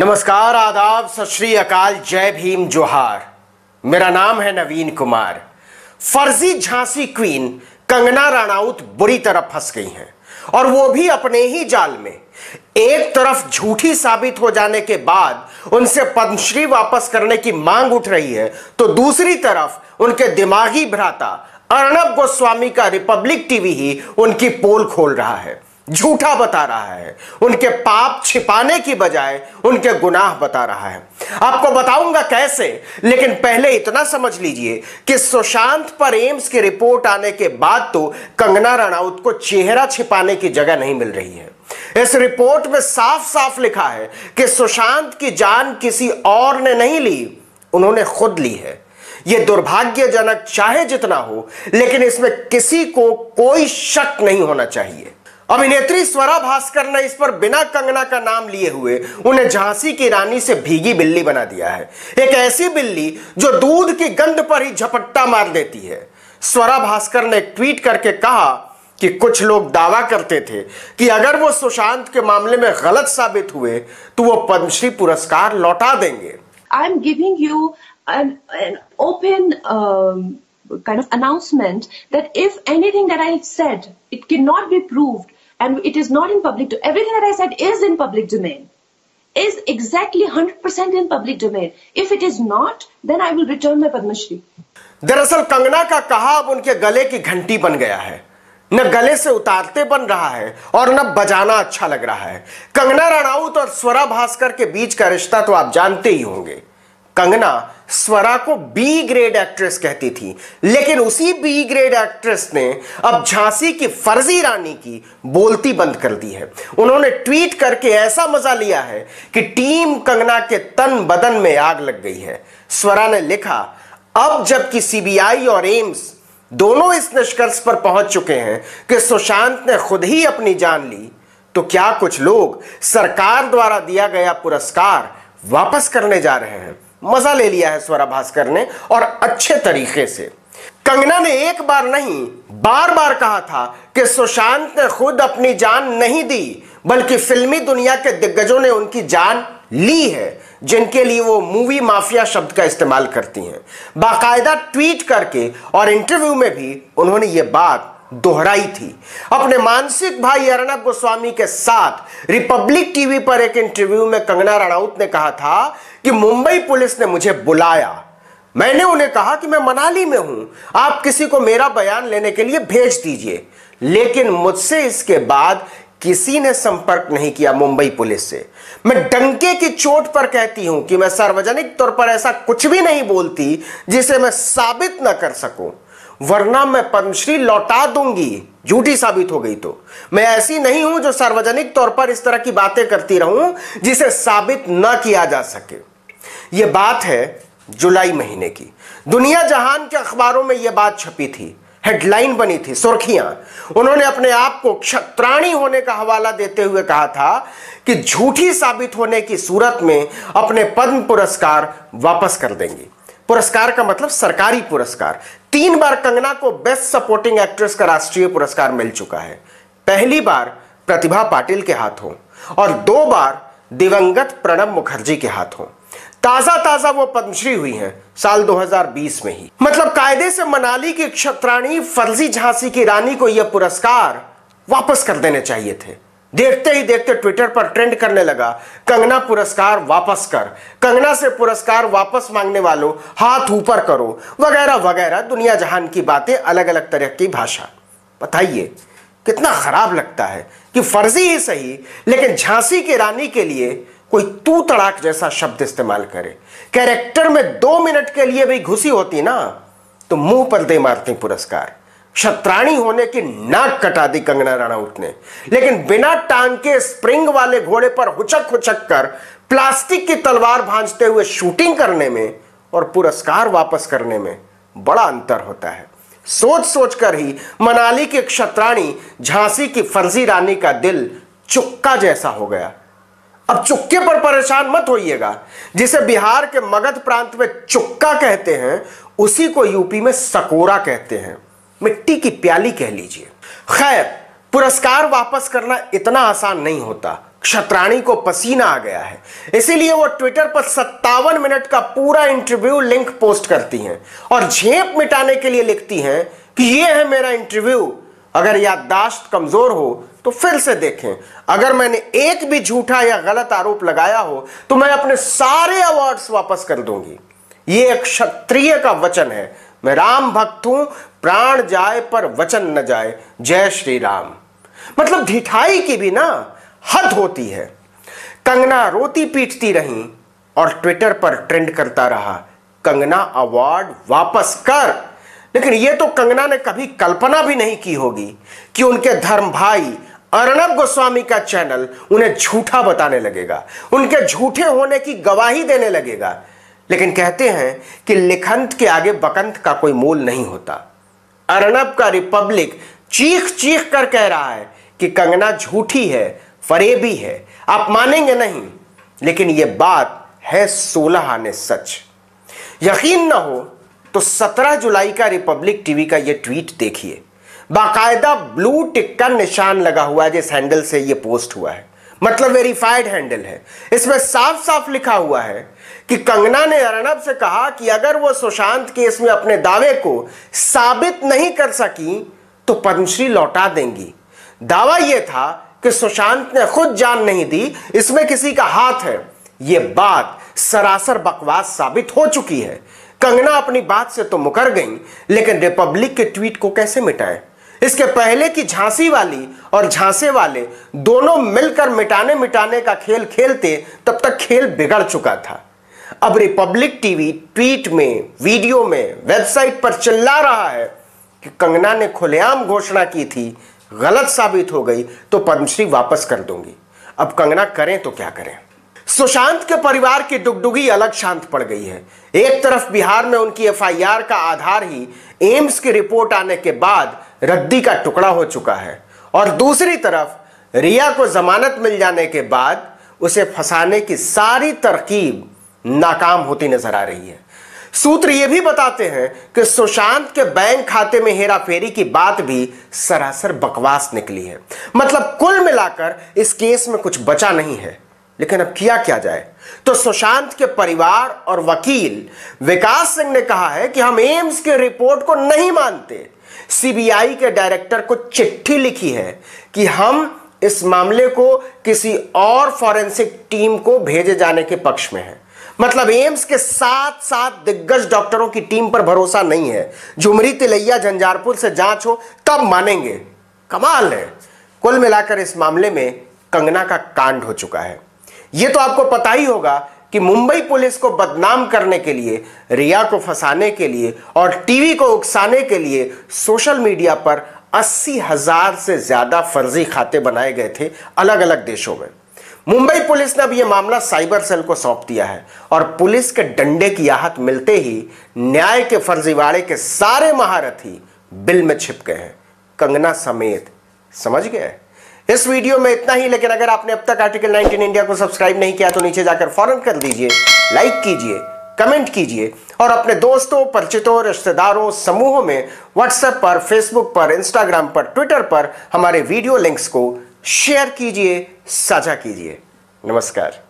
नमस्कार, आदाब, सत श्री अकाल, जय भीम, जोहार। मेरा नाम है नवीन कुमार। फर्जी झांसी क्वीन कंगना रनौत बुरी तरह फंस गई हैं और वो भी अपने ही जाल में। एक तरफ झूठी साबित हो जाने के बाद उनसे पद्मश्री वापस करने की मांग उठ रही है, तो दूसरी तरफ उनके दिमागी भ्राता अर्णब गोस्वामी का रिपब्लिक टीवी ही उनकी पोल खोल रहा है, झूठा बता रहा है, उनके पाप छिपाने की बजाय उनके गुनाह बता रहा है। आपको बताऊंगा कैसे, लेकिन पहले इतना समझ लीजिए कि सुशांत पर एम्स की रिपोर्ट आने के बाद तो कंगना रनौत को चेहरा छिपाने की जगह नहीं मिल रही है। इस रिपोर्ट में साफ साफ लिखा है कि सुशांत की जान किसी और ने नहीं ली, उन्होंने खुद ली है। यह दुर्भाग्यजनक चाहे जितना हो, लेकिन इसमें किसी को कोई शक नहीं होना चाहिए। अभिनेत्री स्वरा भास्कर ने इस पर बिना कंगना का नाम लिए हुए उन्हें झांसी की रानी से भीगी बिल्ली बना दिया है। एक ऐसी बिल्ली जो दूध की गंध पर ही झपट्टा मार देती है। स्वरा भास्कर ने ट्वीट करके कहा कि कुछ लोग दावा करते थे कि अगर वो सुशांत के मामले में गलत साबित हुए तो वो पद्मश्री पुरस्कार लौटा देंगे। I am giving you an open kind of announcement that if anything that I said, it cannot be proved and it is not in public, everything that I said is in public domain, is exactly 100% in public domain. If it is not, then I will return my Padma Shri. दरअसल कंगना का कहा अब उनके गले की घंटी बन गया है। न गले से उतारते बन रहा है और न बजाना अच्छा लग रहा है। कंगना रनौत और स्वरा भास्कर के बीच का रिश्ता तो आप जानते ही होंगे। कंगना स्वरा को बी ग्रेड एक्ट्रेस कहती थी, लेकिन उसी बी ग्रेड एक्ट्रेस ने अब झांसी की फर्जी रानी की बोलती बंद कर दी है। उन्होंने ट्वीट करके ऐसा मजा लिया है कि टीम कंगना के तन बदन में आग लग गई है। स्वरा ने लिखा, अब जबकि सीबीआई और एम्स दोनों इस निष्कर्ष पर पहुंच चुके हैं कि सुशांत ने खुद ही अपनी जान ली, तो क्या कुछ लोग सरकार द्वारा दिया गया पुरस्कार वापस करने जा रहे हैं। मजा ले लिया है स्वरा भास्कर ने, और अच्छे तरीके से। कंगना ने एक बार नहीं बार बार कहा था कि सुशांत ने खुद अपनी जान नहीं दी, बल्कि फिल्मी दुनिया के दिग्गजों ने उनकी जान ली है, जिनके लिए वो मूवी माफिया शब्द का इस्तेमाल करती हैं। बाकायदा ट्वीट करके और इंटरव्यू में भी उन्होंने ये बात दोहराई थी। अपने मानसिक भाई अर्णब गोस्वामी के साथ रिपब्लिक टीवी पर एक इंटरव्यू में कंगना रनौत ने कहा था कि मुंबई पुलिस ने मुझे बुलाया, मैंने उन्हें कहा कि मैं मनाली में हूं, आप किसी को मेरा बयान लेने के लिए भेज दीजिए, लेकिन मुझसे इसके बाद किसी ने संपर्क नहीं किया मुंबई पुलिस से। मैं डंके की चोट पर कहती हूं कि मैं सार्वजनिक तौर पर ऐसा कुछ भी नहीं बोलती जिसे मैं साबित न कर सकूं, वरना मैं पद्मश्री लौटा दूंगी, झूठी साबित हो गई तो। मैं ऐसी नहीं हूं जो सार्वजनिक तौर पर इस तरह की बातें करती रहूं जिसे साबित न किया जा सके। यह बात है जुलाई महीने की। दुनिया जहान के अखबारों में यह बात छपी थी, हेडलाइन बनी थी, सुर्खियां। उन्होंने अपने आप को क्षत्राणी होने का हवाला देते हुए कहा था कि झूठी साबित होने की सूरत में अपने पद्म पुरस्कार वापस कर देंगी। पुरस्कार का मतलब सरकारी पुरस्कार। 3 बार कंगना को बेस्ट सपोर्टिंग एक्ट्रेस का राष्ट्रीय पुरस्कार मिल चुका है। पहली बार प्रतिभा पाटिल के हाथों और 2 बार दिवंगत प्रणब मुखर्जी के हाथों। ताजा वो पद्मश्री हुई हैं साल 2020 में ही। मतलब कायदे से मनाली की क्षत्राणी फर्जी झांसी की रानी को यह पुरस्कार वापस कर देने चाहिए थे। देखते ही देखते ट्विटर पर ट्रेंड करने लगा, कंगना पुरस्कार वापस कर, कंगना से पुरस्कार वापस मांगने वालों हाथ ऊपर करो, वगैरह वगैरह दुनिया जहान की बातें, अलग अलग तरह की भाषा। बताइए कितना खराब लगता है कि फर्जी ही सही, लेकिन झांसी की रानी के लिए कोई तू तड़ाक जैसा शब्द इस्तेमाल करे। कैरेक्टर में 2 मिनट के लिए भी घुसी होती ना तो मुंह पर दे मारती पुरस्कार। क्षत्राणी होने की नाक कटा दी कंगना रनौत ने, लेकिन बिना टांग के स्प्रिंग वाले घोड़े पर हुचक हुचक कर प्लास्टिक की तलवार भांजते हुए शूटिंग करने में और पुरस्कार वापस करने में बड़ा अंतर होता है। सोच सोच कर ही मनाली की क्षत्राणी झांसी की फर्जी रानी का दिल चुक्का जैसा हो गया। अब चुक्के पर परेशान मत होइएगा। जिसे बिहार के मगध प्रांत में चुक्का कहते हैं, उसी को यूपी में सकोरा कहते हैं, मिट्टी की प्याली कह लीजिए। खैर, पुरस्कार वापस करना इतना आसान नहीं होता, क्षत्राणी को पसीना आ गया है, इसीलिए वो ट्विटर पर 57 मिनट का पूरा इंटरव्यू लिंक पोस्ट करती हैं और झेप मिटाने के लिए लिखती हैं कि ये है मेरा इंटरव्यू, अगर याददाश्त कमजोर हो तो फिर से देखें, अगर मैंने एक भी झूठा या गलत आरोप लगाया हो तो मैं अपने सारे अवार्ड्स वापस कर दूंगी। ये एक क्षत्रिय का वचन है, मैं राम भक्त हूं, प्राण जाए पर वचन न जाए, जय श्री राम। मतलब ढिठाई की भी ना हद होती है। कंगना रोती पीटती रही और ट्विटर पर ट्रेंड करता रहा, कंगना अवार्ड वापस कर। लेकिन यह तो कंगना ने कभी कल्पना भी नहीं की होगी कि उनके धर्म भाई अर्णब गोस्वामी का चैनल उन्हें झूठा बताने लगेगा, उनके झूठे होने की गवाही देने लगेगा। लेकिन कहते हैं कि लिखंत के आगे बकंत का कोई मोल नहीं होता। अर्णब का रिपब्लिक चीख चीख कर कह रहा है कि कंगना झूठी है, फरेबी है, आप मानेंगे नहीं, लेकिन यह बात है 16 आने सच। यकीन ना हो तो 17 जुलाई का रिपब्लिक टीवी का यह ट्वीट देखिए, बाकायदा ब्लू टिक का निशान लगा हुआ है जिस हैंडल से यह पोस्ट हुआ है, मतलब वेरीफाइड हैंडल है। इसमें साफ साफ लिखा हुआ है कि कंगना ने अर्णब से कहा कि अगर वो सुशांत केस में अपने दावे को साबित नहीं कर सकी तो पद्मश्री लौटा देंगी। दावा यह था कि सुशांत ने खुद जान नहीं दी, इसमें किसी का हाथ है। यह बात सरासर बकवास साबित हो चुकी है। कंगना अपनी बात से तो मुकर गई, लेकिन रिपब्लिक के ट्वीट को कैसे मिटाएं? इसके पहले की झांसी वाली और झांसे वाले दोनों मिलकर मिटाने का खेल खेलते तब तक खेल बिगड़ चुका था। अब रिपब्लिक टीवी ट्वीट में, वीडियो में, वेबसाइट पर चिल्ला रहा है कि कंगना ने खुलेआम घोषणा की थी, गलत साबित हो गई तो पद्मश्री वापस कर दूंगी। अब कंगना करें तो क्या करें? सुशांत के परिवार की डुगडुगी अलग शांत पड़ गई है। एक तरफ बिहार में उनकी एफआईआर का आधार ही एम्स की रिपोर्ट आने के बाद रद्दी का टुकड़ा हो चुका है, और दूसरी तरफ रिया को जमानत मिल जाने के बाद उसे फंसाने की सारी तरकीब नाकाम होती नजर आ रही है। सूत्र यह भी बताते हैं कि सुशांत के बैंक खाते में हेराफेरी की बात भी सरासर बकवास निकली है। मतलब कुल मिलाकर इस केस में कुछ बचा नहीं है। लेकिन अब किया क्या जाए? तो सुशांत के परिवार और वकील विकास सिंह ने कहा है कि हम एम्स के रिपोर्ट को नहीं मानते। सीबीआई के डायरेक्टर को चिट्ठी लिखी है कि हम इस मामले को किसी और फॉरेंसिक टीम को भेजे जाने के पक्ष में हैं। मतलब एम्स के 7 दिग्गज डॉक्टरों की टीम पर भरोसा नहीं है। झुमरी तिलैया झंझारपुर से जांच हो तब मानेंगे। कमाल है। कुल मिलाकर इस मामले में कंगना का कांड हो चुका है। यह तो आपको पता ही होगा कि मुंबई पुलिस को बदनाम करने के लिए, रिया को फंसाने के लिए और टीवी को उकसाने के लिए सोशल मीडिया पर 80,000 से ज्यादा फर्जी खाते बनाए गए थे अलग अलग देशों में। मुंबई पुलिस ने अब यह मामला साइबर सेल को सौंप दिया है और पुलिस के डंडे की आहट मिलते ही न्याय के फर्जीवाड़े के सारे महारथी बिल में छिप गए हैं, कंगना समेत। समझ गए? इस वीडियो में इतना ही, लेकिन अगर आपने अब तक आर्टिकल 19 इंडिया को सब्सक्राइब नहीं किया तो नीचे जाकर फौरन कर दीजिए, लाइक कीजिए, कमेंट कीजिए और अपने दोस्तों, परिचितों, रिश्तेदारों, समूहों में व्हाट्सएप पर, फेसबुक पर, इंस्टाग्राम पर, ट्विटर पर हमारे वीडियो लिंक्स को शेयर कीजिए, साझा कीजिए। नमस्कार।